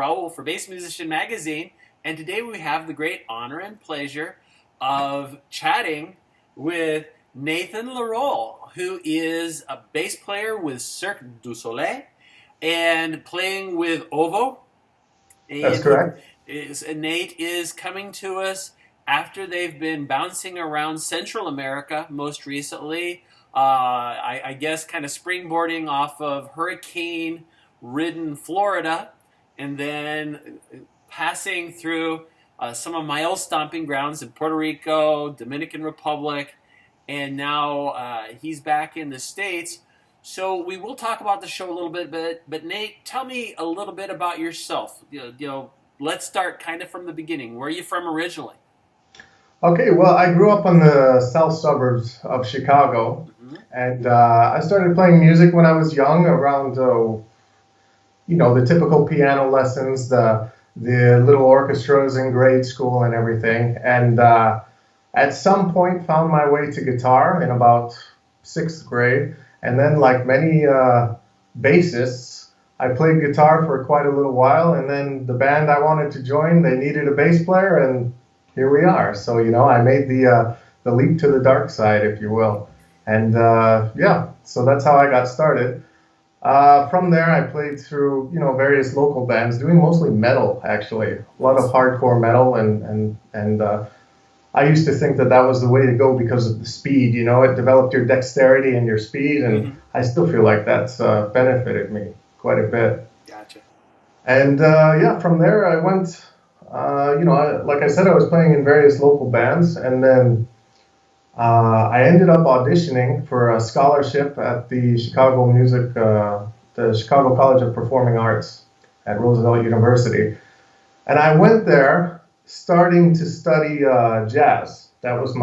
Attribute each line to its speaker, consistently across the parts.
Speaker 1: Raul for Bass Musician Magazine, and today we have the great honor and pleasure of chatting with Nathan Lerohl, who is a bass player with Cirque Du Soleil and playing with Ovo.
Speaker 2: That's correct.
Speaker 1: Nate is coming to us after they've been bouncing around Central America most recently. I guess kind of springboarding off of hurricane-ridden Florida, and then passing through some of my old stomping grounds in Puerto Rico, Dominican Republic, and now he's back in the States. So we will talk about the show a little bit, but Nate, tell me a little bit about yourself. Let's start kind of from the beginning. Where are you from originally?
Speaker 2: Okay, well, I grew up in the south suburbs of Chicago, and I started playing music when I was young, around, the typical piano lessons, the little orchestras in grade school and everything. And at some point found my way to guitar in about 6th grade. And then, like many bassists, I played guitar for quite a little while, and then the band I wanted to join, they needed a bass player, and here we are. So, I made the leap to the dark side, if you will. And, so that's how I got started. From there, I played through, various local bands, doing mostly metal, actually. A lot of hardcore metal, and I used to think that was the way to go because of the speed, it developed your dexterity and your speed, and I still feel like that's benefited me quite a bit.
Speaker 1: Gotcha.
Speaker 2: And, from there I went, like I said, I was playing in various local bands, and then I ended up auditioning for a scholarship at the Chicago the Chicago College of Performing Arts at Roosevelt University. And I went there starting to study jazz. That was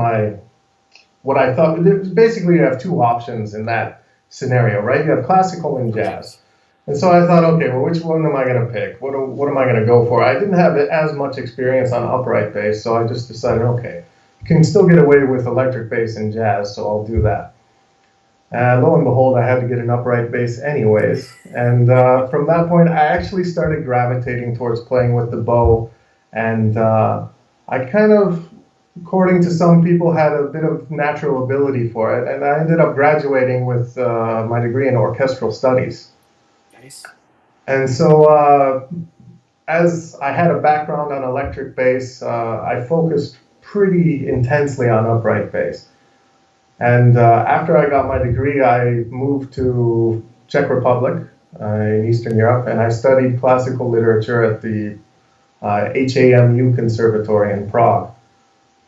Speaker 2: what I thought. Basically, you have two options in that scenario, right? You have classical and jazz. And so I thought, okay, well, which one am I going to pick? What am I going to go for? I didn't have as much experience on upright bass, so I just decided, okay, you can still get away with electric bass and jazz, so I'll do that. And lo and behold, I had to get an upright bass anyways. And from that point, I actually started gravitating towards playing with the bow. And I kind of, according to some people, had a bit of natural ability for it. And I ended up graduating with my degree in orchestral studies.
Speaker 1: Nice.
Speaker 2: And so as I had a background on electric bass, I focused pretty intensely on upright bass. And after I got my degree, I moved to Czech Republic in Eastern Europe, and I studied classical literature at the HAMU Conservatory in Prague,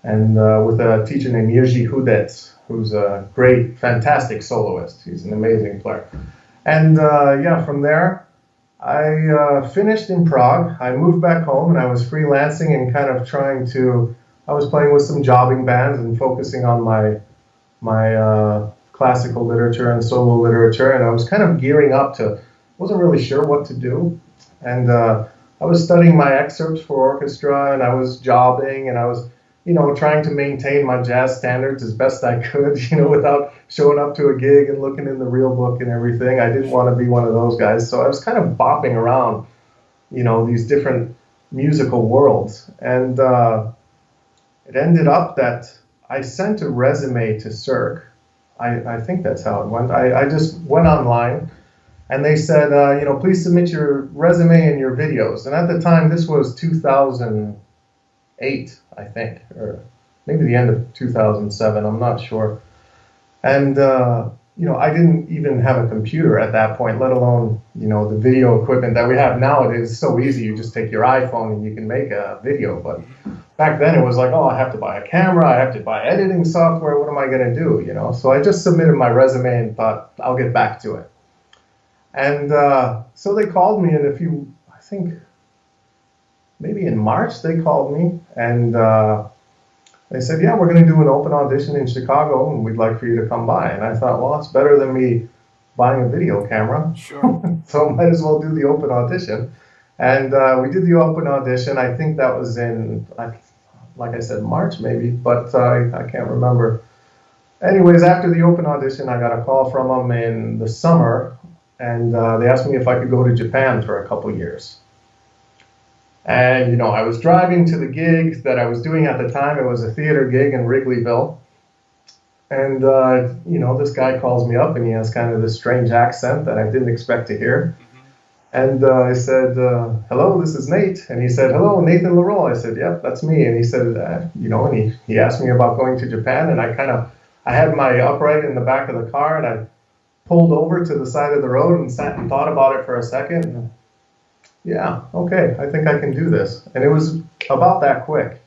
Speaker 2: and with a teacher named Jiří Hudec, who's a great, fantastic soloist. He's an amazing player. And from there, I finished in Prague. I moved back home, and I was freelancing and kind of I was playing with some jobbing bands and focusing on my classical literature and solo literature, and I was kind of gearing up wasn't really sure what to do. And I was studying my excerpts for orchestra, and I was jobbing, and I was, trying to maintain my jazz standards as best I could, without showing up to a gig and looking in the real book and everything. I didn't want to be one of those guys. So I was kind of bopping around, these different musical worlds. And it ended up that I sent a resume to Cirque. I think that's how it went. I just went online, and they said, please submit your resume and your videos. And at the time, this was 2008, I think, or maybe the end of 2007, I'm not sure. And, I didn't even have a computer at that point, let alone, the video equipment that we have nowadays. It's so easy. You just take your iPhone and you can make a video. But back then it was like, I have to buy a camera. I have to buy editing software. What am I going to do? So I just submitted my resume and thought, I'll get back to it. And so they called me, and I think maybe in March they called me, and they said, yeah, we're going to do an open audition in Chicago, and we'd like for you to come by. And I thought, well, it's better than me buying a video camera.
Speaker 1: Sure.
Speaker 2: So might as well do the open audition. And we did the open audition. I think that was in, like I said, March maybe, but I can't remember. Anyways, after the open audition, I got a call from them in the summer, and they asked me if I could go to Japan for a couple years. And, I was driving to the gig that I was doing at the time. It was a theater gig in Wrigleyville. And, this guy calls me up and he has kind of this strange accent that I didn't expect to hear.
Speaker 1: Mm-hmm.
Speaker 2: And I said, hello, this is Nate. And he said, hello, Nathan Lerohl. I said, yep, that's me. And he said, and he asked me about going to Japan. And I had my upright in the back of the car and I pulled over to the side of the road and sat and thought about it for a second. And, yeah, okay, I think I can do this. And it was about that quick.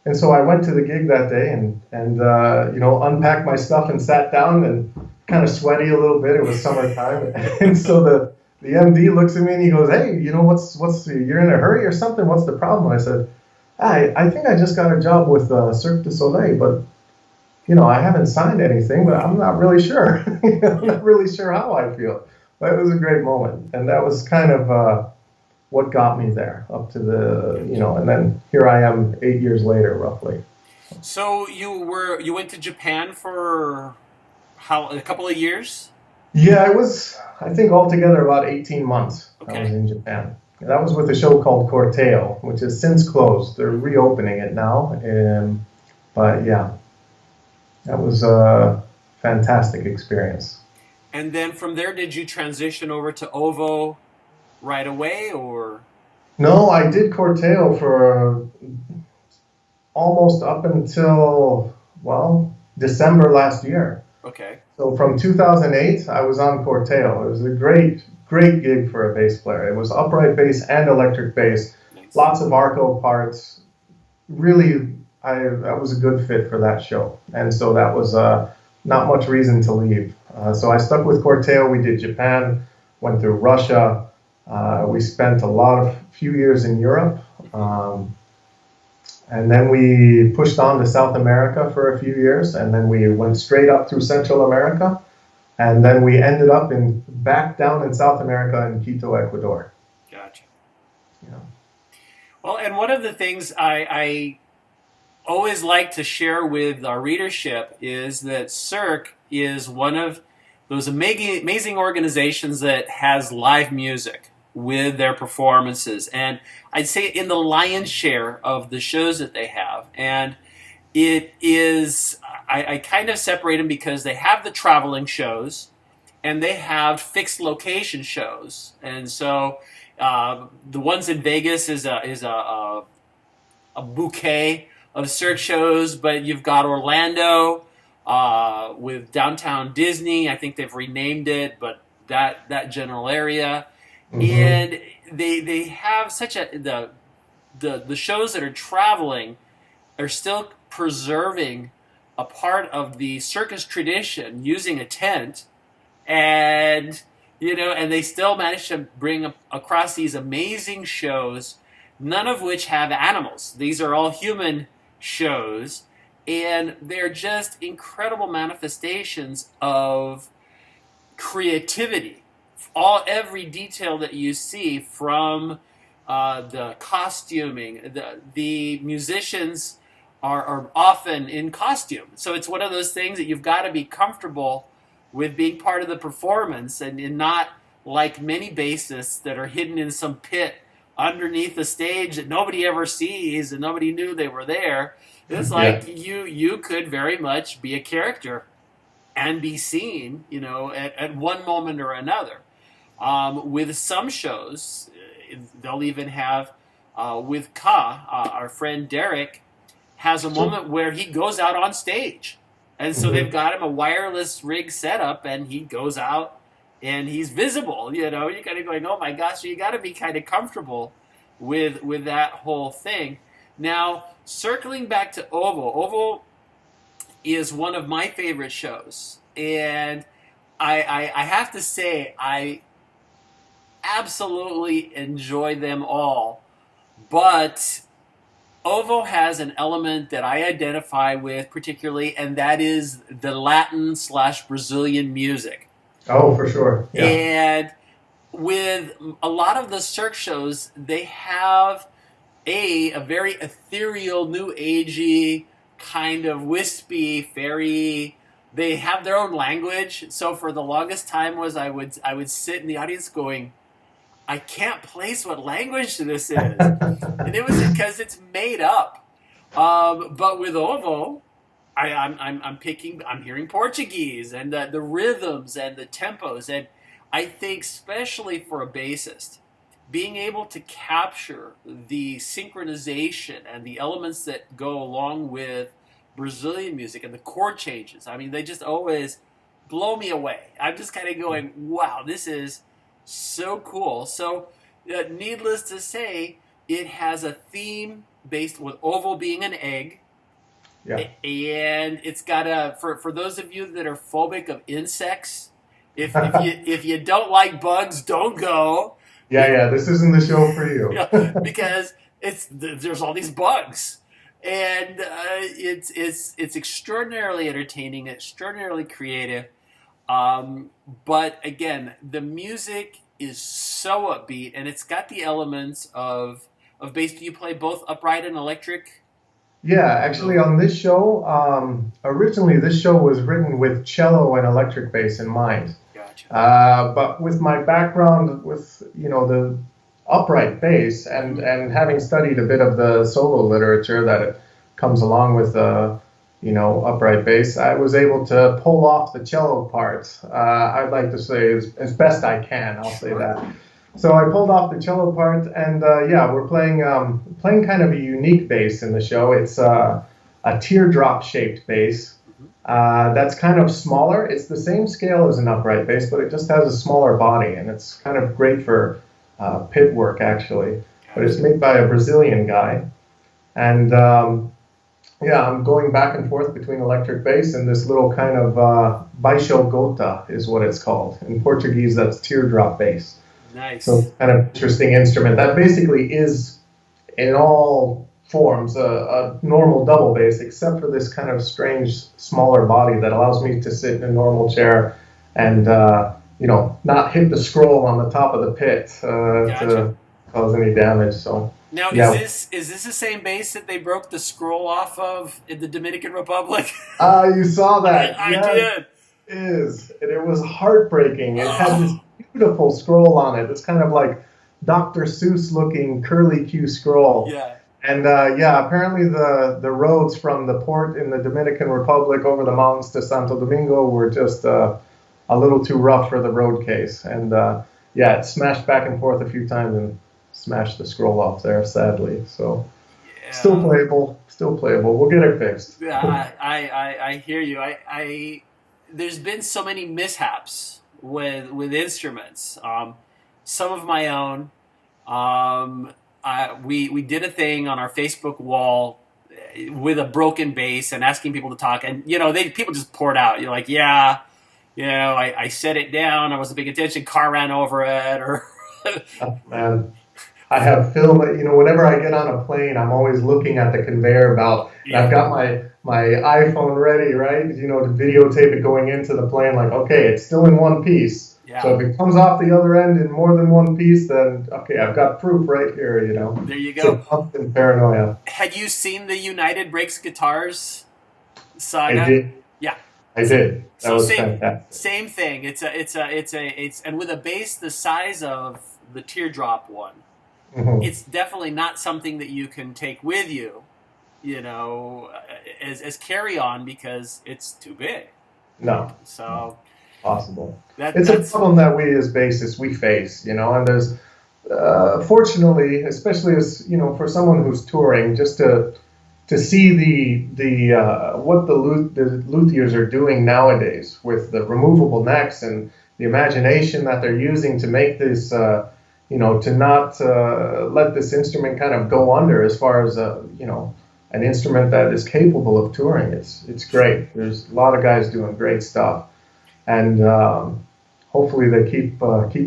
Speaker 2: And so I went to the gig that day and unpacked my stuff and sat down and kind of sweaty a little bit. It was summertime. And so the MD looks at me and he goes, hey, you're in a hurry or something? What's the problem? I said, I think I just got a job with Cirque Du Soleil, but, I haven't signed anything, but I'm not really sure. I'm not really sure how I feel. But it was a great moment. And that was kind of what got me there up to and then here I am 8 years later, roughly.
Speaker 1: So you went to Japan for a couple of years?
Speaker 2: Yeah, I think altogether about 18 months.
Speaker 1: Okay.
Speaker 2: I was in Japan. That was with a show called Corteo, which has since closed. They're reopening it now. But yeah, that was a fantastic experience.
Speaker 1: And then from there, did you transition over to OVO right away, or?
Speaker 2: No, I did Corteo for almost up until, December last year.
Speaker 1: Okay.
Speaker 2: So from 2008, I was on Corteo. It was a great gig for a bass player. It was upright bass and electric bass.
Speaker 1: Nice.
Speaker 2: Lots of arco parts. Really, that was a good fit for that show. And so that was not much reason to leave. So I stuck with Corteo. We did Japan, went through Russia. We spent a few years in Europe. And then we pushed on to South America for a few years, and then we went straight up through Central America, and then we ended up back down in South America in Quito, Ecuador.
Speaker 1: Gotcha.
Speaker 2: Yeah.
Speaker 1: Well, and one of the things I always like to share with our readership is that Cirque is one of those amazing organizations that has live music with their performances, and I'd say in the lion's share of the shows that they have. And it is, I kind of separate them because they have the traveling shows and they have fixed location shows. And so the ones in Vegas is a bouquet of Cirque shows, but you've got Orlando with Downtown Disney. I think they've renamed it, but that general area. Mm-hmm. And they have such the shows that are traveling are still preserving a part of the circus tradition using a tent, and they still manage to bring across these amazing shows, none of which have animals. These are all human shows, and they're just incredible manifestations of creativity. Every detail that you see, from the costuming, the musicians are often in costume. So it's one of those things that you've got to be comfortable with being part of the performance, and not like many bassists that are hidden in some pit underneath the stage that nobody ever sees and nobody knew they were there. It's like you could very much be a character and be seen, at one moment or another. With some shows, they'll even have, with Ka, our friend Derek, has a moment where he goes out on stage. And so they've got him a wireless rig setup, and he goes out and he's visible. You're kind of going, oh my gosh, so you got to be kind of comfortable with that whole thing. Now, circling back to OVO is one of my favorite shows. And I have to say, I absolutely enjoy them all, but OVO has an element that I identify with particularly, and that is the Latin/Brazilian music.
Speaker 2: Oh, for sure. Yeah.
Speaker 1: And with a lot of the Cirque shows, they have a very ethereal, new agey, kind of wispy, fairy. They have their own language. So for the longest time I would sit in the audience going, I can't place what language this is. And it was because it's made up. But with Ovo, I'm hearing Portuguese and the rhythms and the tempos. And I think, especially for a bassist, being able to capture the synchronization and the elements that go along with Brazilian music and the chord changes. I mean, they just always blow me away. I'm just kind of going, wow, this is so cool. So, needless to say, it has a theme based with Ovo being an egg.
Speaker 2: Yeah.
Speaker 1: And it's got for those of you that are phobic of insects, if you don't like bugs, don't go.
Speaker 2: Yeah, this isn't the show for you.
Speaker 1: Because there's all these bugs, and it's extraordinarily entertaining, extraordinarily creative. But again, the music is so upbeat, and it's got the elements of bass. Do you play both upright and electric?
Speaker 2: Yeah, actually, on this show, originally this show was written with cello and electric bass in mind.
Speaker 1: Gotcha.
Speaker 2: But with my background with, the upright bass and having studied a bit of the solo literature that comes along with upright bass, I was able to pull off the cello part. I'd like to say as best I can, I'll say that. So I pulled off the cello part, and we're playing kind of a unique bass in the show. It's a teardrop-shaped bass that's kind of smaller. It's the same scale as an upright bass, but it just has a smaller body, and it's kind of great for pit work, actually. But it's made by a Brazilian guy, and I'm going back and forth between electric bass and this little kind of baixo gota is what it's called. In Portuguese, that's teardrop bass.
Speaker 1: Nice.
Speaker 2: So kind of interesting instrument that basically is, in all forms, a normal double bass, except for this kind of strange smaller body that allows me to sit in a normal chair and not hit the scroll on the top of the pit to cause any damage. So
Speaker 1: now, is this the same bass that they broke the scroll off of in the Dominican Republic?
Speaker 2: You saw that.
Speaker 1: I did.
Speaker 2: It is, and it was heartbreaking. It had this beautiful scroll on it. It's kind of like Dr. Seuss looking curly Q scroll.
Speaker 1: Yeah.
Speaker 2: And apparently the roads from the port in the Dominican Republic over the mountains to Santo Domingo were just a little too rough for the road case. And it smashed back and forth a few times and smashed the scroll off there, sadly. So still playable. We'll get it fixed.
Speaker 1: Yeah, I hear you. There's been so many mishaps with instruments. Some of my own. We did a thing on our Facebook wall with a broken bass and asking people to talk, and people just poured out. You're like, I set it down. I wasn't paying attention. Car ran over it, or
Speaker 2: oh, man. I have film. Whenever I get on a plane, I'm always looking at the conveyor belt. Yeah. I've got my iPhone ready, right? To videotape it going into the plane. Like, okay, it's still in one piece. Yeah. So if it comes off the other end in more than one piece, then okay, I've got proof right here.
Speaker 1: There you go.
Speaker 2: It's constant paranoia.
Speaker 1: Had you seen the United Breaks Guitars saga?
Speaker 2: I did.
Speaker 1: Yeah.
Speaker 2: I did. That was fantastic.
Speaker 1: Same thing. It's and with a bass the size of the teardrop one. Mm-hmm. It's definitely not something that you can take with you, as carry on because it's too big.
Speaker 2: No.
Speaker 1: So
Speaker 2: possible. It's a problem that we as bassists we face, and there's fortunately, especially as for someone who's touring, just to see the what the luthiers are doing nowadays with the removable necks and the imagination that they're using to make this. To not let this instrument kind of go under as far as an instrument that is capable of touring. It's great. There's a lot of guys doing great stuff, and hopefully they keep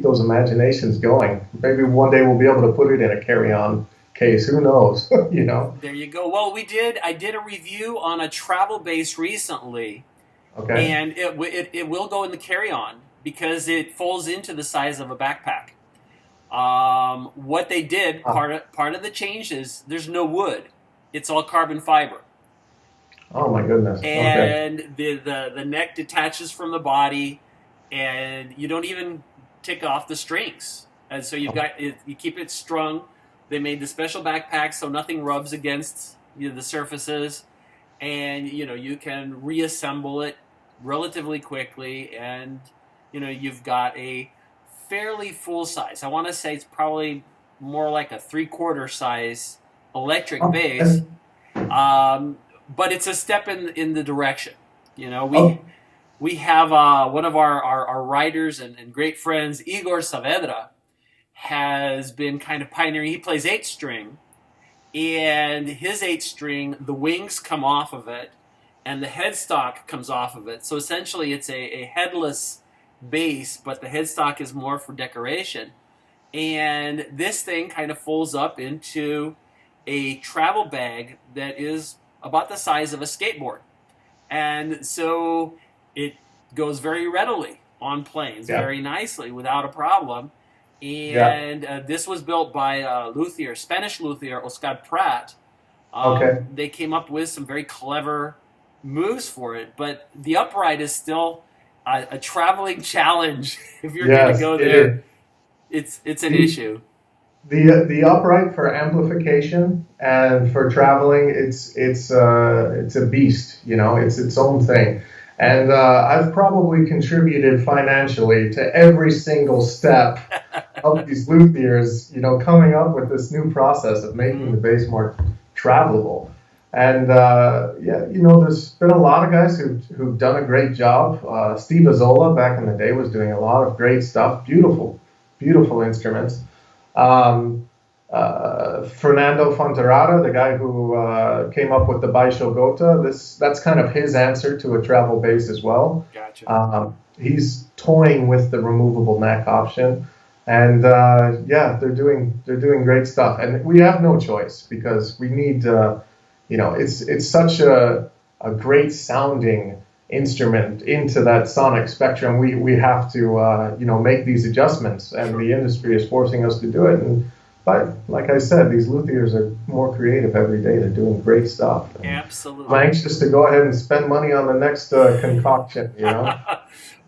Speaker 2: those imaginations going. Maybe one day we'll be able to put it in a carry-on case. Who knows?
Speaker 1: There you go. Well, I did a review on a travel bass recently,
Speaker 2: okay,
Speaker 1: and it will go in the carry-on because it folds into the size of a backpack. What they did, part of the change is there's no wood. It's all carbon fiber.
Speaker 2: Oh my goodness.
Speaker 1: And okay. the neck detaches from the body, and you don't even take off the strings. And so you've got it, you keep it strung. They made the special backpack so nothing rubs against the surfaces, and you can reassemble it relatively quickly, and you've got a fairly full size. I want to say it's probably more like a 3/4 size electric bass, but it's a step in the direction. We have one of our writers and great friends, Igor Saavedra, has been kind of pioneering. He plays 8-string, and his 8-string, the wings come off of it, and the headstock comes off of it. So essentially, it's a headless bass, but the headstock is more for decoration. And this thing kind of folds up into a travel bag that is about the size of a skateboard. And so it goes very readily on planes, very nicely, without a problem. And this was built by Spanish luthier Oscar Prat. They came up with some very clever moves for it, but the upright is still a traveling challenge. If you're going to go there, it's an issue.
Speaker 2: The upright for amplification and for traveling, it's a beast. It's its own thing. And I've probably contributed financially to every single step of these luthiers, coming up with this new process of making the bass more travelable. And there's been a lot of guys who've done a great job. Steve Azzola back in the day was doing a lot of great stuff, beautiful instruments. Fernando Fonterrada, the guy who came up with the Baixo Gota, that's kind of his answer to a travel bass as well.
Speaker 1: Gotcha.
Speaker 2: He's toying with the removable neck option, and they're doing great stuff. And we have no choice because we need, it's such a great sounding instrument into that sonic spectrum. We have to make these adjustments, and the industry is forcing us to do it. But like I said, these luthiers are more creative every day. They're doing great stuff.
Speaker 1: Absolutely.
Speaker 2: I'm anxious to go ahead and spend money on the next concoction.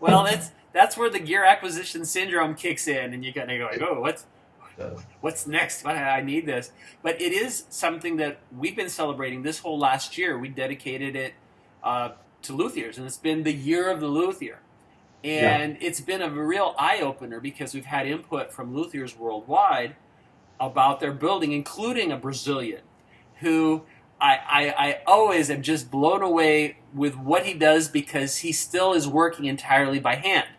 Speaker 1: Well, that's where the gear acquisition syndrome kicks in, and you kind of go, oh, what's next? I need this. But it is something that we've been celebrating this whole last year. We dedicated it to luthiers, and it's been the year of the luthier. And it's been a real eye-opener because we've had input from luthiers worldwide about their building, including a Brazilian who I always am just blown away with what he does because he still is working entirely by hand.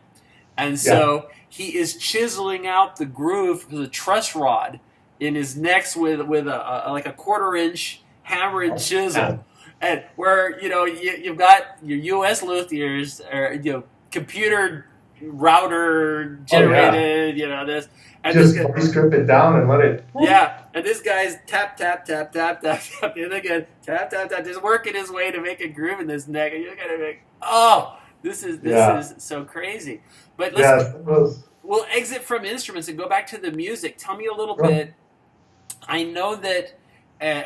Speaker 1: And so he is chiseling out the groove for the truss rod in his necks with like a 1/4-inch hammer and chisel. And where, you've got your U.S. luthiers, or, computer router generated, this. And
Speaker 2: just strip it down and let it.
Speaker 1: Yeah, and this guy's tap, tap, tap, tap, tap, tap, and again, tap, tap, tap, just working his way to make a groove in this neck. And you're going to think, this is so crazy. But we'll exit from instruments and go back to the music. Tell me a little bit. I know that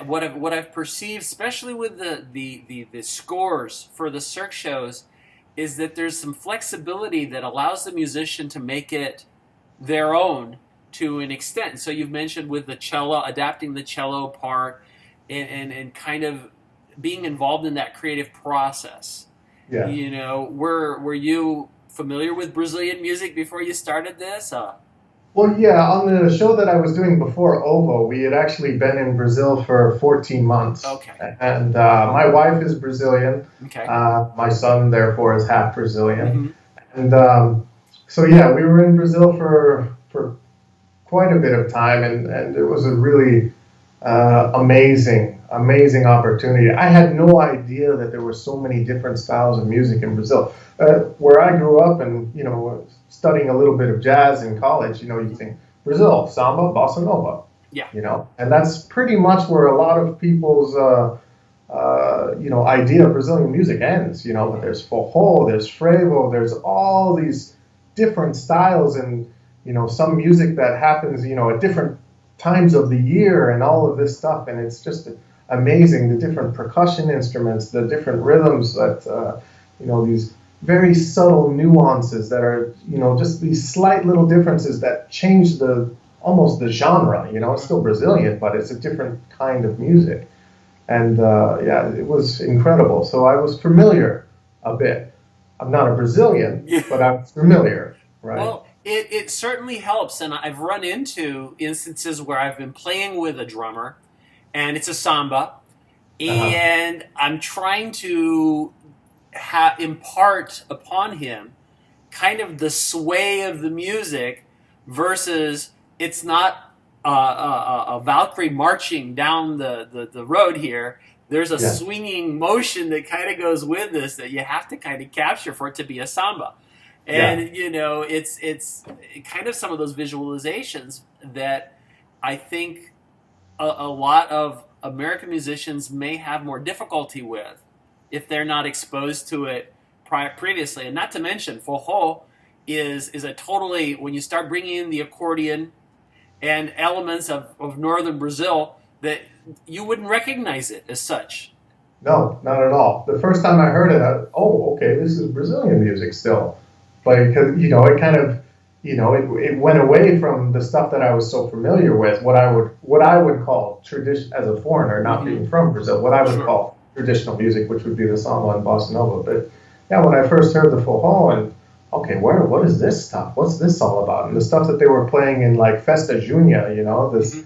Speaker 1: what I've perceived, especially with the scores for the Cirque shows, is that there's some flexibility that allows the musician to make it their own to an extent. So you've mentioned with the cello, adapting the cello part and kind of being involved in that creative process.
Speaker 2: Yeah.
Speaker 1: Were you familiar with Brazilian music before you started this?
Speaker 2: Well, yeah, on the show that I was doing before OVO, we had actually been in Brazil for 14 months.
Speaker 1: Okay.
Speaker 2: And my wife is Brazilian.
Speaker 1: Okay.
Speaker 2: My son, therefore, is half Brazilian. Mm-hmm. And we were in Brazil for quite a bit of time, and it was a really amazing opportunity. I had no idea that there were so many different styles of music in Brazil. Where I grew up and, studying a little bit of jazz in college, you think Brazil, samba, bossa nova.
Speaker 1: Yeah.
Speaker 2: And that's pretty much where a lot of people's, idea of Brazilian music ends, but there's forró, there's frevo, there's all these different styles and, some music that happens, at different times of the year and all of this stuff. And it's just amazing, the different percussion instruments, the different rhythms that, very subtle nuances that are, just these slight little differences that change almost the genre. It's still Brazilian, but it's a different kind of music. And yeah, it was incredible. So I was familiar a bit. I'm not a Brazilian,
Speaker 1: Yeah.
Speaker 2: but I'm familiar, right?
Speaker 1: Well, it certainly helps, and I've run into instances where I've been playing with a drummer, and it's a samba,
Speaker 2: Uh-huh.
Speaker 1: and I'm trying to impart upon him kind of the sway of the music versus it's not a Valkyrie marching down the road here. There's a
Speaker 2: Yeah,
Speaker 1: swinging motion that kind of goes with this that you have to kind of capture for it to be a samba.
Speaker 2: yeah,
Speaker 1: And it's kind of some of those visualizations that I think a lot of American musicians may have more difficulty with if they're not exposed to it previously. And not to mention, forró is a totally, when you start bringing in the accordion and elements of northern Brazil, that you wouldn't recognize it as such.
Speaker 2: no, not at all. The first time I heard it, oh, okay, this is Brazilian music still. But because, it kind of, it went away from the stuff that I was so familiar with, what I would call tradition as a foreigner, not
Speaker 1: Mm-hmm.
Speaker 2: being from Brazil, what I would
Speaker 1: Sure.
Speaker 2: call traditional music, which would be the samba and bossa nova. But yeah, when I first heard the forró and okay, what is this stuff? What's this all about? And the stuff that they were playing in like Festa Junia, this
Speaker 1: Mm-hmm.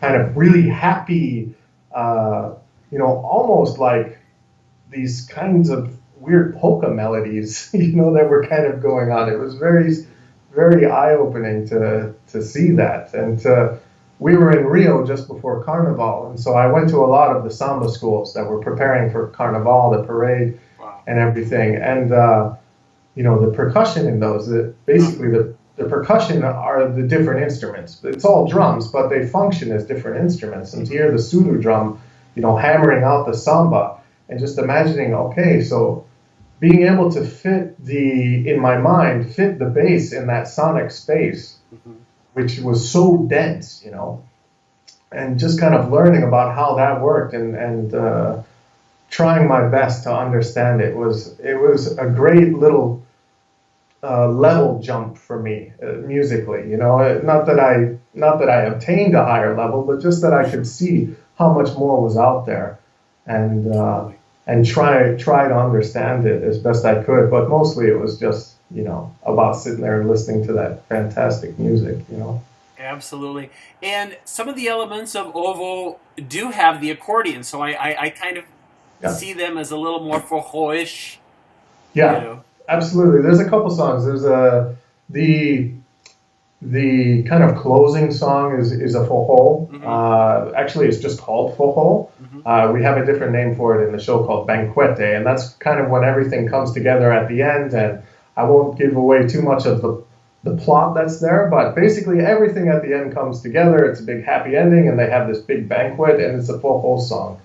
Speaker 2: kind of really happy, uh, almost like these kinds of weird polka melodies, that were kind of going on. It was very, very eye-opening to see that. And we were in Rio just before Carnival, and so I went to a lot of the samba schools that were preparing for Carnival, the parade,
Speaker 1: Wow.
Speaker 2: and everything. And the percussion in those, basically the percussion are the different instruments. It's all drums, but they function as different instruments. And to hear the pseudo drum, hammering out the samba, and just imagining, okay, so being able to in my mind, fit the bass in that sonic space,
Speaker 1: Mm-hmm.
Speaker 2: which was so dense, and just kind of learning about how that worked and trying my best to understand it was a great little level jump for me musically. Not that I obtained a higher level, but just that I could see how much more was out there, and
Speaker 1: Totally.
Speaker 2: and try to understand it as best I could. But mostly it was just about sitting there and listening to that fantastic music.
Speaker 1: Absolutely. And some of the elements of Ovo do have the accordion, so I kind of
Speaker 2: Yeah,
Speaker 1: see them as a little more forró-ish, you
Speaker 2: yeah,
Speaker 1: know.
Speaker 2: absolutely. There's a couple songs. There's the the kind of closing song is a forró.
Speaker 1: Mm-hmm.
Speaker 2: Actually, it's just called forró.
Speaker 1: Mm-hmm.
Speaker 2: We have a different name for it in the show called Banquet, and that's kind of when everything comes together at the end. And I won't give away too much of the plot that's there, but basically everything at the end comes together. It's a big happy ending, and they have this big banquet, and it's a forró song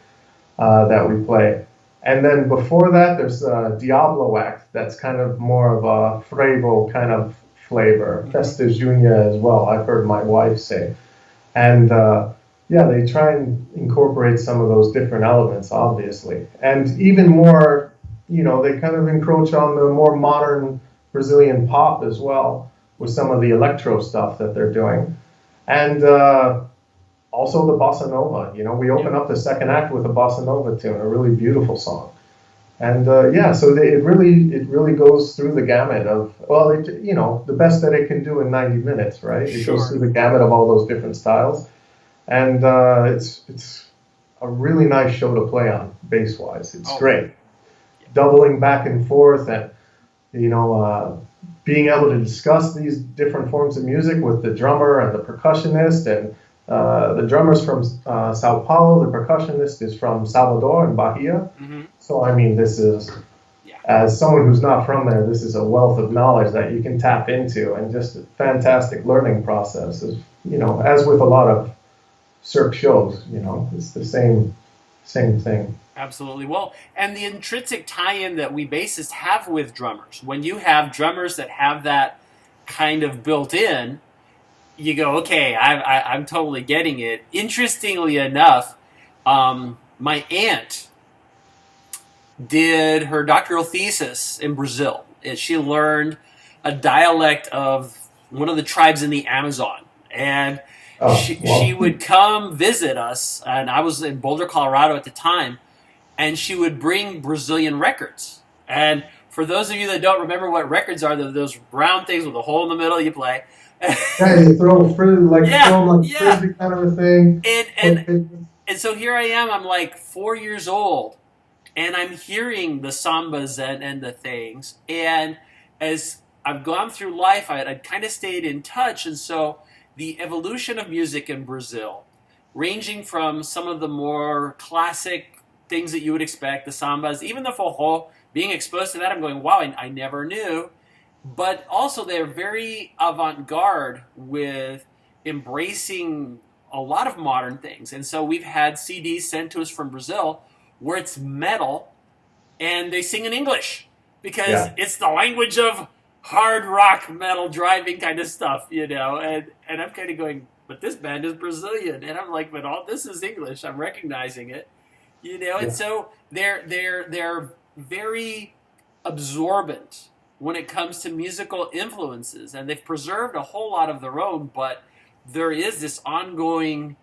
Speaker 2: that we play. And then before that, there's a Diablo act that's kind of more of a frevo kind of flavor,
Speaker 1: Mm-hmm.
Speaker 2: Festa Junia as well, I've heard my wife say. And yeah, they try and incorporate some of those different elements, obviously. And even more, they kind of encroach on the more modern Brazilian pop as well with some of the electro stuff that they're doing. And also the bossa nova. We
Speaker 1: Yeah.
Speaker 2: open up the second act with a bossa nova tune, a really beautiful song. And yeah, so it really goes through the gamut of, well, the best that it can do in 90 minutes, right? It goes
Speaker 1: Sure.
Speaker 2: through the gamut of all those different styles, and it's a really nice show to play on bass wise. It's
Speaker 1: Oh,
Speaker 2: great, doubling back and forth, and you know, being able to discuss these different forms of music with the drummer and the percussionist, and the drummer's from Sao Paulo, the percussionist is from Salvador in Bahia.
Speaker 1: mm-hmm.
Speaker 2: So, I mean, this is,
Speaker 1: Yeah.
Speaker 2: as someone who's not from there, this is a wealth of knowledge that you can tap into, and just a fantastic learning process. As with a lot of Cirque shows, it's the same thing.
Speaker 1: Absolutely. Well, and the intrinsic tie-in that we bassists have with drummers. When you have drummers that have that kind of built in, you go, okay, I'm totally getting it. Interestingly enough, my aunt did her doctoral thesis in Brazil. And she learned a dialect of one of the tribes in the Amazon. And
Speaker 2: Oh,
Speaker 1: she
Speaker 2: well,
Speaker 1: would come visit us, and I was in Boulder, Colorado at the time, and she would bring Brazilian records. And for those of you that don't remember what records are, they're those round things with a hole in the middle you play.
Speaker 2: yeah, you throw
Speaker 1: Yeah,
Speaker 2: throw them like a
Speaker 1: yeah.
Speaker 2: frisbee kind of a thing.
Speaker 1: And
Speaker 2: Play
Speaker 1: and
Speaker 2: favorites.
Speaker 1: and so here I am. I'm like 4 years old, and I'm hearing the sambas and the things. And as I've gone through life, I'd kind of stayed in touch. And so the evolution of music in Brazil, ranging from some of the more classic things that you would expect, the sambas, even the forró, being exposed to that, I'm going, wow, I never knew. But also they're very avant-garde with embracing a lot of modern things. And so we've had CDs sent to us from Brazil where it's metal and they sing in English because
Speaker 2: Yeah.
Speaker 1: it's the language of hard rock metal driving kind of stuff, you know. And I'm kind of going, but this band is Brazilian, and I'm like, but all this is English. I'm recognizing it, you know. And
Speaker 2: Yeah.
Speaker 1: so they're very absorbent when it comes to musical influences, and they've preserved a whole lot of their own, but there is this ongoing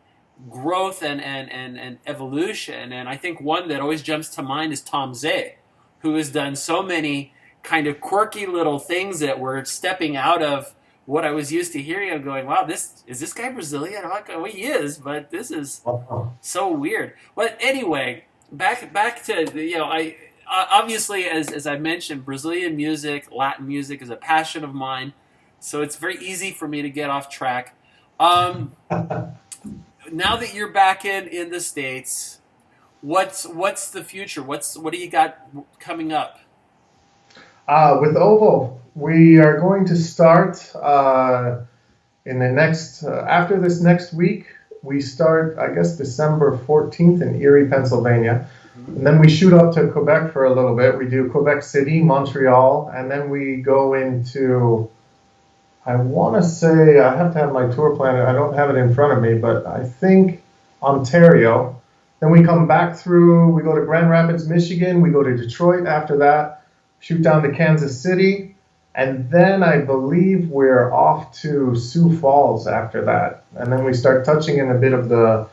Speaker 1: growth and evolution. And I think one that always jumps to mind is Tom Zé, who has done so many kind of quirky little things that were stepping out of what I was used to hearing. I'm going, wow, this guy Brazilian? I'm like, oh, he is, but this is
Speaker 2: Wow.
Speaker 1: so weird. But anyway, back to I obviously as I mentioned, Brazilian music, Latin music is a passion of mine, so it's very easy for me to get off track. Now that you're back in the States, what's the future? What do you got coming up?
Speaker 2: With Ovo, we are going to start in the next, after this next week, we start, I guess, December 14th in Erie, Pennsylvania. And then we shoot up to Quebec for a little bit. We do Quebec City, Montreal, and then we go into, I want to say, I have to have my tour planner. I don't have it in front of me, but I think Ontario. Then we come back through, we go to Grand Rapids, Michigan. We go to Detroit after that, shoot down to Kansas City. And then I believe we're off to Sioux Falls after that. And then we start touching in a bit of the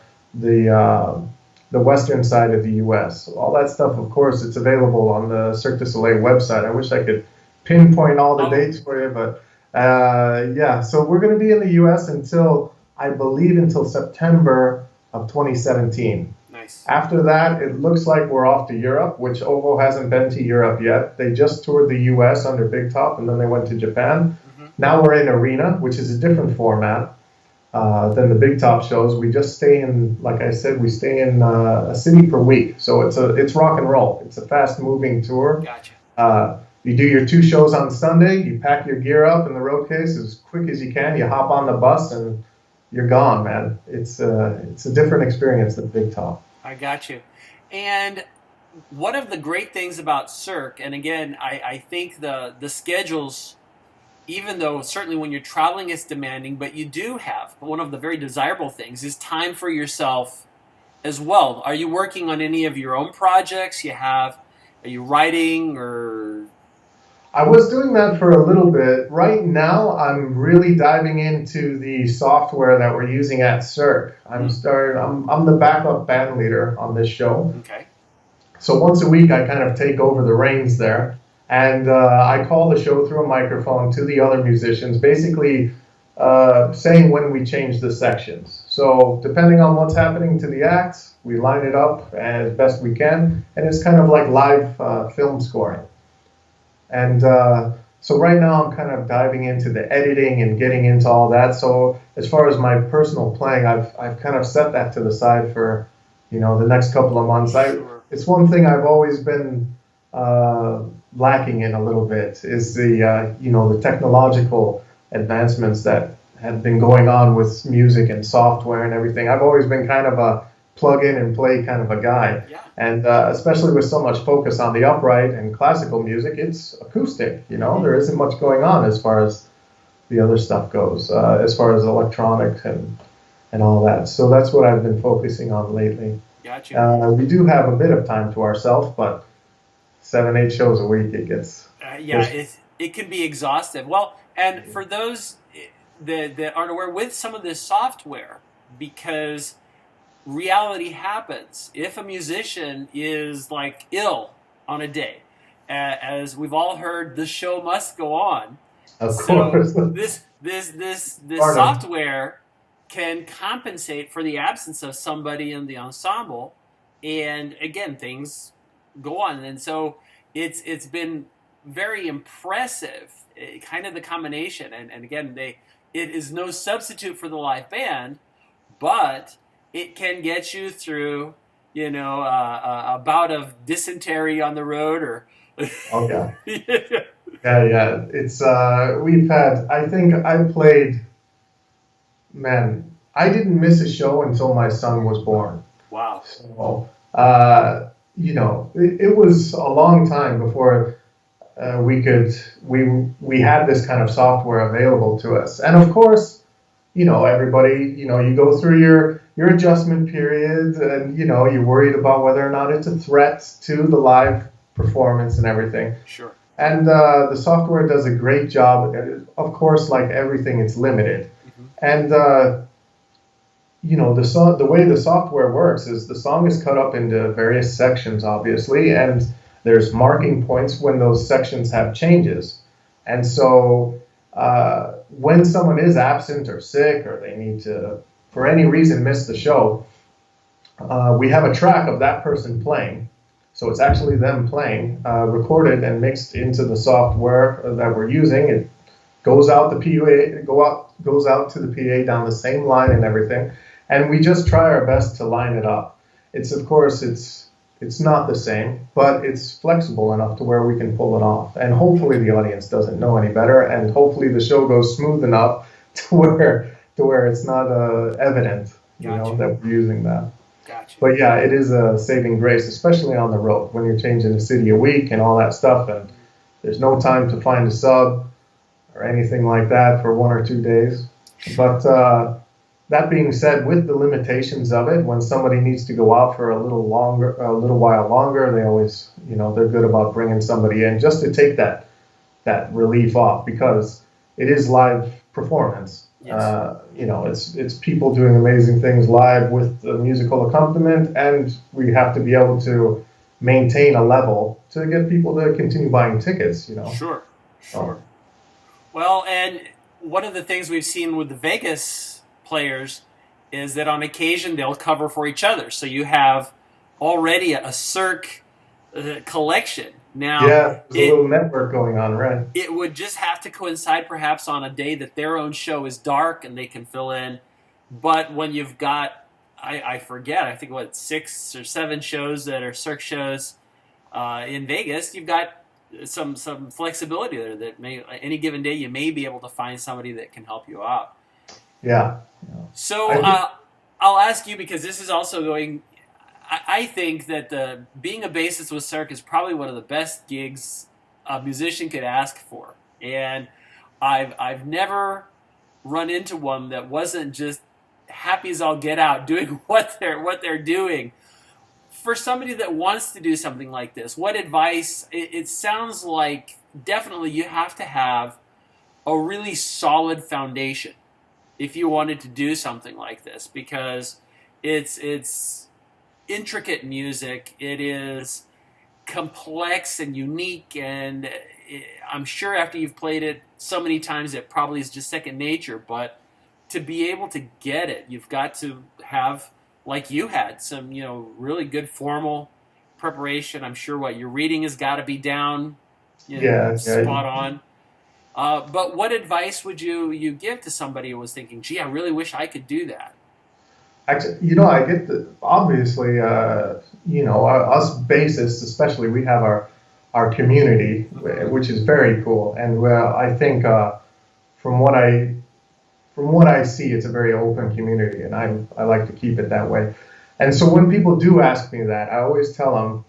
Speaker 2: western side of the U.S. All that stuff, of course, it's available on the Cirque du Soleil website. I wish I could pinpoint all the dates for you, but yeah. So we're going to be in the U.S. until, I believe, until September of 2017.
Speaker 1: Nice.
Speaker 2: After that, it looks like we're off to Europe, which Ovo hasn't been to Europe yet. They just toured the U.S. under Big Top, and then they went to Japan.
Speaker 1: Mm-hmm.
Speaker 2: Now we're in Arena, which is a different format than the Big Top shows. We just stay in, like I said, we stay in a city per week. So it's rock and roll. It's a fast-moving tour.
Speaker 1: Gotcha.
Speaker 2: You do your 2 shows on Sunday. You pack your gear up in the road case as quick as you can. You hop on the bus, and you're gone, man. It's a different experience than Big Top.
Speaker 1: I got you. And one of the great things about Cirque, and again, I think the schedules, even though certainly when you're traveling it's demanding, but you do have, one of the very desirable things is time for yourself as well. Are you working on any of your own projects? Are you writing or...
Speaker 2: I was doing that for a little bit. Right now, I'm really diving into the software that we're using at Cirque. I'm the backup band leader on this show.
Speaker 1: Okay.
Speaker 2: So once a week, I kind of take over the reins there, and I call the show through a microphone to the other musicians, basically saying when we change the sections. So depending on what's happening to the acts, we line it up as best we can, and it's kind of like live film scoring. And so right now I'm kind of diving into the editing and getting into all that. So as far as my personal playing, I've kind of set that to the side for, the next couple of months.
Speaker 1: Sure.
Speaker 2: It's one thing I've always been lacking in a little bit is the technological advancements that have been going on with music and software and everything. I've always been kind of a plug in and play kind of a guy.
Speaker 1: Yeah.
Speaker 2: And especially with so much focus on the upright and classical music, it's acoustic, there isn't much going on as far as the other stuff goes, as far as electronics and all that. So that's what I've been focusing on lately.
Speaker 1: Gotcha.
Speaker 2: We do have a bit of time to ourselves, but 7, 8 shows a week. It gets
Speaker 1: Yeah, it can be exhaustive. Well, and for those that aren't aware, with some of this software, because reality happens. If a musician is like ill on a day, as we've all heard, the show must go on.
Speaker 2: of
Speaker 1: So
Speaker 2: course.
Speaker 1: this
Speaker 2: Pardon.
Speaker 1: software can compensate for the absence of somebody in the ensemble, and again things go on. And so it's been very impressive, kind of the combination. And again, it is no substitute for the live band, but it can get you through, a bout of dysentery on the road, or
Speaker 2: Oh yeah. Yeah. It's we've had. I think I played. Man, I didn't miss a show until my son was born.
Speaker 1: Wow.
Speaker 2: So, it was a long time before we had this kind of software available to us. And of course, everybody, you go through your adjustment period, and you're worried about whether or not it's a threat to the live performance and everything.
Speaker 1: Sure.
Speaker 2: And the software does a great job. Of course, like everything, it's limited.
Speaker 1: Mm-hmm.
Speaker 2: And the way the software works is the song is cut up into various sections, obviously, and there's marking points when those sections have changes. And so when someone is absent or sick, or they need to, for any reason, miss the show, we have a track of that person playing. So it's actually them playing, recorded and mixed into the software that we're using. It goes out goes out to the PA down the same line and everything, and we just try our best to line it up. It's not the same, but it's flexible enough to where we can pull it off. And hopefully the audience doesn't know any better, and hopefully the show goes smooth enough to where it's not evident,
Speaker 1: Gotcha.
Speaker 2: that we're using that.
Speaker 1: Gotcha.
Speaker 2: But yeah, it is a saving grace, especially on the road when you're changing a city a week and all that stuff, and there's no time to find a sub or anything like that for 1 or 2 days. But that being said, with the limitations of it, when somebody needs to go out for a little while longer, they always, they're good about bringing somebody in just to take that relief off, because it is live performance.
Speaker 1: Yes.
Speaker 2: It's people doing amazing things live with the musical accompaniment, and we have to be able to maintain a level to get people to continue buying tickets.
Speaker 1: Sure. Well, and one of the things we've seen with the Vegas players is that on occasion they'll cover for each other. So you have already a Cirque collection. Now,
Speaker 2: yeah, there's a little network going on, right?
Speaker 1: It would just have to coincide perhaps on a day that their own show is dark and they can fill in. But when you've got, I forget, I think 6 or 7 shows that are Cirque shows in Vegas, you've got some flexibility there that any given day you may be able to find somebody that can help you out.
Speaker 2: Yeah.
Speaker 1: So I'll ask you, because this is also going. I think that being a bassist with Cirque is probably one of the best gigs a musician could ask for, and I've never run into one that wasn't just happy as all get out doing what they're doing. For somebody that wants to do something like this, what advice? It sounds like definitely you have to have a really solid foundation if you wanted to do something like this, because it's intricate music. It is complex and unique, and I'm sure after you've played it so many times, it probably is just second nature. But to be able to get it, you've got to have, like you had, some really good formal preparation. I'm sure your reading has got to be down, spot on. But what advice would you give to somebody who was thinking, "Gee, I really wish I could do that"?
Speaker 2: Actually, I get obviously, us bassists, especially, we have our community, which is very cool. And I think from what I see, it's a very open community, and I like to keep it that way. And so when people do ask me that, I always tell them,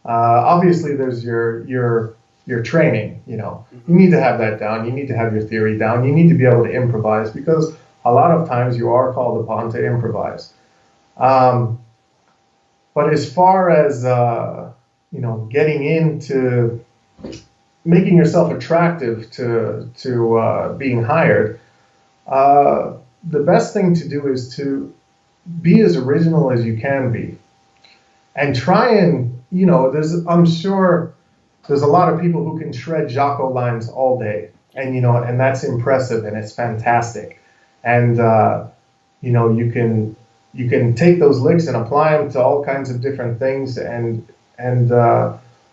Speaker 2: obviously there's your training. You need to have that down. You need to have your theory down. You need to be able to improvise, because a lot of times you are called upon to improvise. But as far as getting into making yourself attractive to being hired, the best thing to do is to be as original as you can be, and try and I'm sure there's a lot of people who can shred Jaco lines all day, and that's impressive and it's fantastic, and you can take those licks and apply them to all kinds of different things,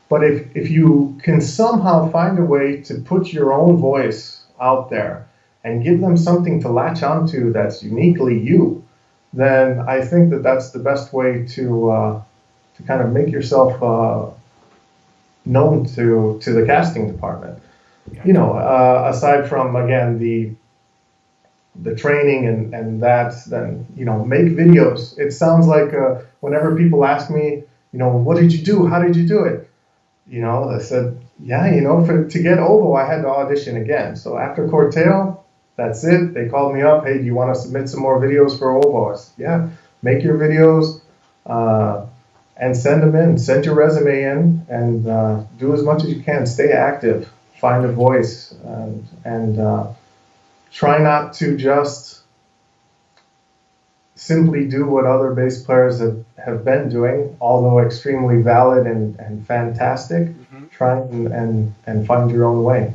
Speaker 2: but if you can somehow find a way to put your own voice out there and give them something to latch onto that's uniquely you, then I think that's the best way to kind of make yourself known to the casting department. Aside from, again, the training and that, then make videos. It sounds like whenever people ask me, what did you do? How did you do it? I said, yeah, to get Ovo, I had to audition again. So after Corteo, that's it. They called me up. Hey, do you want to submit some more videos for Ovo? I said, yeah, make your videos and send them in. Send your resume in and do as much as you can. Stay active. Find a voice and try not to just simply do what other bass players have been doing, although extremely valid and fantastic. Mm-hmm. Try and find your own way.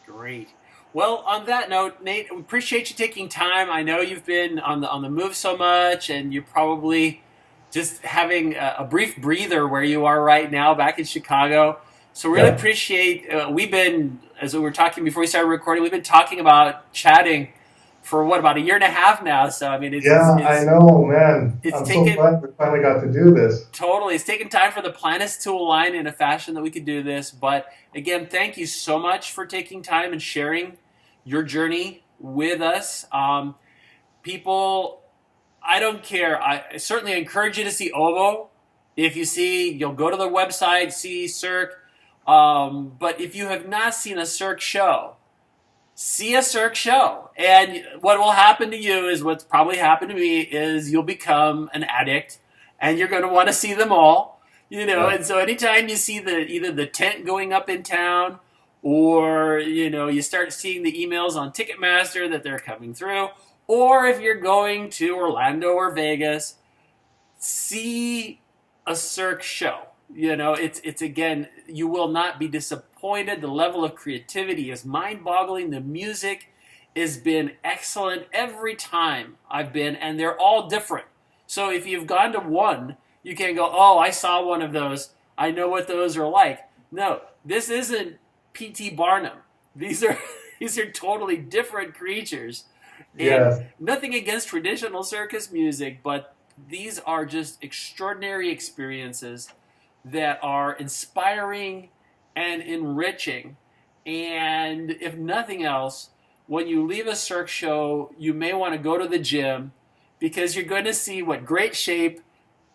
Speaker 1: Great. Well, on that note, Nate, we appreciate you taking time. I know you've been on the move so much, and you're probably just having a brief breather where you are right now back in Chicago. So really appreciate, we've been, as we were talking before we started recording, we've been talking about chatting for about a year and a half now. So, I mean,
Speaker 2: I know, man. I'm so glad we finally got to do this.
Speaker 1: Totally. It's taken time for the planets to align in a fashion that we could do this. But again, thank you so much for taking time and sharing your journey with us. People, I don't care. I certainly encourage you to see Ovo. If you see, you'll go to their website, see Cirque. But if you have not seen a Cirque show, see a Cirque show. And what will happen to you is what's probably happened to me is you'll become an addict and you're going to want to see them all, And so anytime you see either the tent going up in town or, you start seeing the emails on Ticketmaster that they're coming through, or if you're going to Orlando or Vegas, see a Cirque show. It's again, you will not be disappointed. The level of creativity is mind-boggling. The music has been excellent every time I've been, and they're all different. So if you've gone to one, you can't go, oh, I saw one of those. I know what those are like. No, this isn't P.T. Barnum. These are totally different creatures. And nothing against traditional circus music, but these are just extraordinary experiences that are inspiring and enriching. And if nothing else, when you leave a Cirque show, you may want to go to the gym because you're going to see what great shape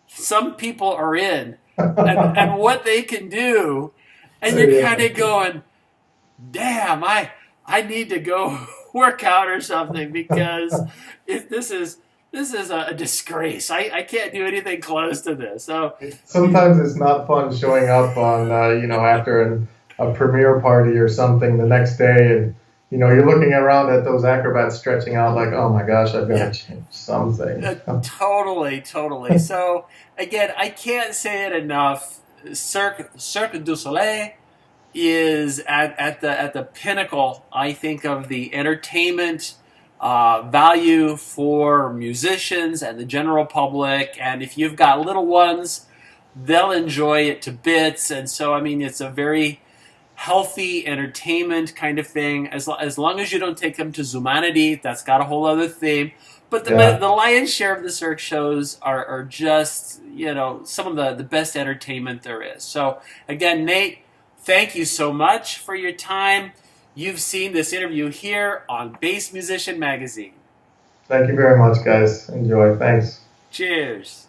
Speaker 1: some people are in and what they can do. And you're kind of going, damn, I need to go work out or something because this is a disgrace. I can't do anything close to this. So
Speaker 2: sometimes it's not fun showing up on after a premiere party or something the next day, and you're looking around at those acrobats stretching out like, oh my gosh, I've got to change something.
Speaker 1: Totally. So again, I can't say it enough. Cirque du Soliel is at the pinnacle, I think, of the entertainment value for musicians and the general public. And if you've got little ones, they'll enjoy it to bits. And so, I mean, it's a very healthy entertainment kind of thing. As long as you don't take them to Zumanity, that's got a whole other theme. But the lion's share of the Cirque shows are just, some of the best entertainment there is. So, again, Nate, thank you so much for your time. You've seen this interview here on Bass Musician Magazine.
Speaker 2: Thank you very much, guys. Enjoy. Thanks.
Speaker 1: Cheers.